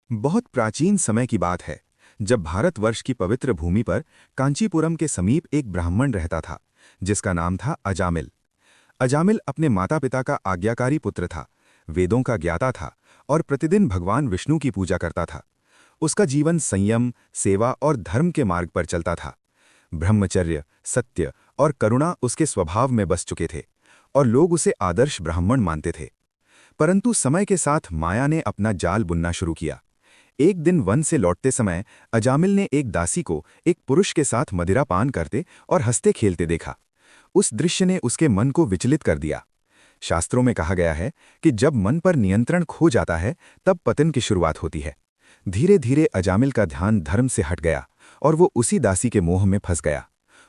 बहुत प्राचीन समय की बात है जब भारतवर्ष की पवित्र भूमि पर कांचीपुरम के समीप एक ब्राह्मण रहता था जिसका नाम था अजामिल। अजामिल अपने माता पिता का आज्ञाकारी पुत्र था, वेदों का ज्ञाता था और प्रतिदिन भगवान विष्णु की पूजा करता था। उसका जीवन संयम, सेवा और धर्म के मार्ग पर चलता था। ब्रह्मचर्य, सत्य और करुणा उसके स्वभाव में बस चुके थे और लोग उसे आदर्श ब्राह्मण मानते थे। परंतु समय के साथ माया ने अपना जाल बुनना शुरू किया। एक दिन वन से लौटते समय अजामिल ने एक दासी को एक पुरुष के साथ मदिरा पान करते और हंसते खेलते देखा। उस दृश्य ने उसके मन को विचलित कर दिया। शास्त्रों में कहा गया है कि जब मन पर नियंत्रण खो जाता है तब पतन की शुरुआत होती है। धीरे धीरे अजामिल का ध्यान धर्म से हट गया और वो उसी दासी के मोह में फंस गया।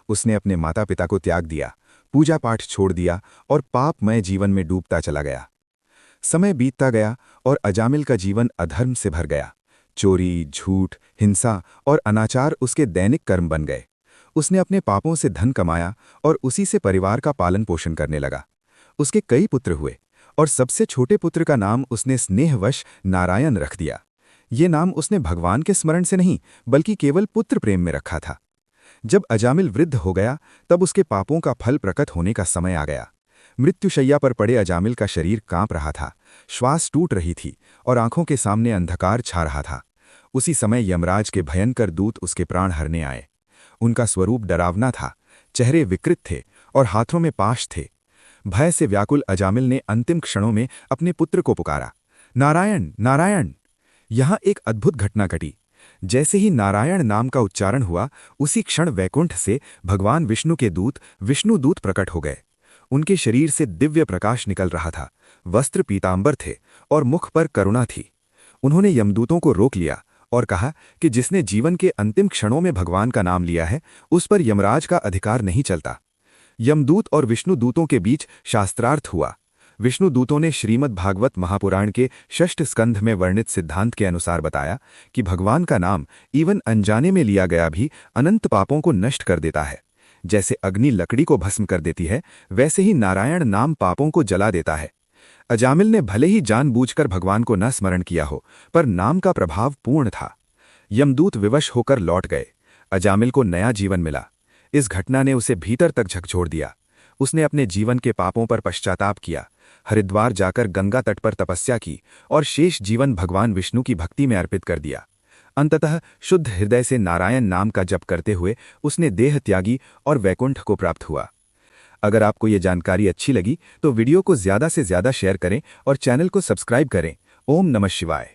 उसने अपने माता पिता को त्याग दिया, पूजा पाठ छोड़ दिया और पापमय जीवन में डूबता चला गया। समय बीतता गया और अजामिल का जीवन अधर्म से भर गया। चोरी, झूठ, हिंसा और अनाचार उसके दैनिक कर्म बन गए। उसने अपने पापों से धन कमाया और उसी से परिवार का पालन पोषण करने लगा। उसके कई पुत्र हुए और सबसे छोटे पुत्र का नाम उसने स्नेहवश नारायण रख दिया। ये नाम उसने भगवान के स्मरण से नहीं बल्कि केवल पुत्र प्रेम में रखा था। जब अजामिल वृद्ध हो गया तब उसके पापों का फल प्रकट होने का समय आ गया। मृत्युशैया पर पड़े अजामिल का शरीर कांप रहा था, श्वास टूट रही थी और आंखों के सामने अंधकार छा रहा था। उसी समय यमराज के भयंकर दूत उसके प्राण हरने आए। उनका स्वरूप डरावना था, चेहरे विकृत थे और हाथों में पाश थे। भय से व्याकुल अजामिल ने अंतिम क्षणों में अपने पुत्र को पुकारा, नारायण, नारायण। यहाँ एक अद्भुत घटना घटी। जैसे ही नारायण नाम का उच्चारण हुआ, उसी क्षण वैकुंठ से भगवान विष्णु के दूत विष्णुदूत प्रकट हो गए। उनके शरीर से दिव्य प्रकाश निकल रहा था, वस्त्र पीतांबर थे और मुख पर करुणा थी। उन्होंने यमदूतों को रोक लिया और कहा कि जिसने जीवन के अंतिम क्षणों में भगवान का नाम लिया है उस पर यमराज का अधिकार नहीं चलता। यमदूत और विष्णुदूतों के बीच शास्त्रार्थ हुआ। विष्णुदूतों ने श्रीमद् भागवत महापुराण के षष्ठ स्कंध में वर्णित सिद्धांत के अनुसार बताया कि भगवान का नाम इवन अनजाने में लिया गया भी अनंत पापों को नष्ट कर देता है। जैसे अग्नि लकड़ी को भस्म कर देती है, वैसे ही नारायण नाम पापों को जला देता है। अजामिल ने भले ही जानबूझकर भगवान को न स्मरण किया हो, पर नाम का प्रभाव पूर्ण था। यमदूत विवश होकर लौट गए। अजामिल को नया जीवन मिला। इस घटना ने उसे भीतर तक झकझोर दिया। उसने अपने जीवन के पापों पर पश्चाताप किया, हरिद्वार जाकर गंगा तट पर तपस्या की और शेष जीवन भगवान विष्णु की भक्ति में अर्पित कर दिया। अंततः शुद्ध हृदय से नारायण नाम का जप करते हुए उसने देह त्यागी और वैकुंठ को प्राप्त हुआ। अगर आपको ये जानकारी अच्छी लगी तो वीडियो को ज़्यादा से ज़्यादा शेयर करें और चैनल को सब्सक्राइब करें। ओम नमः शिवाय।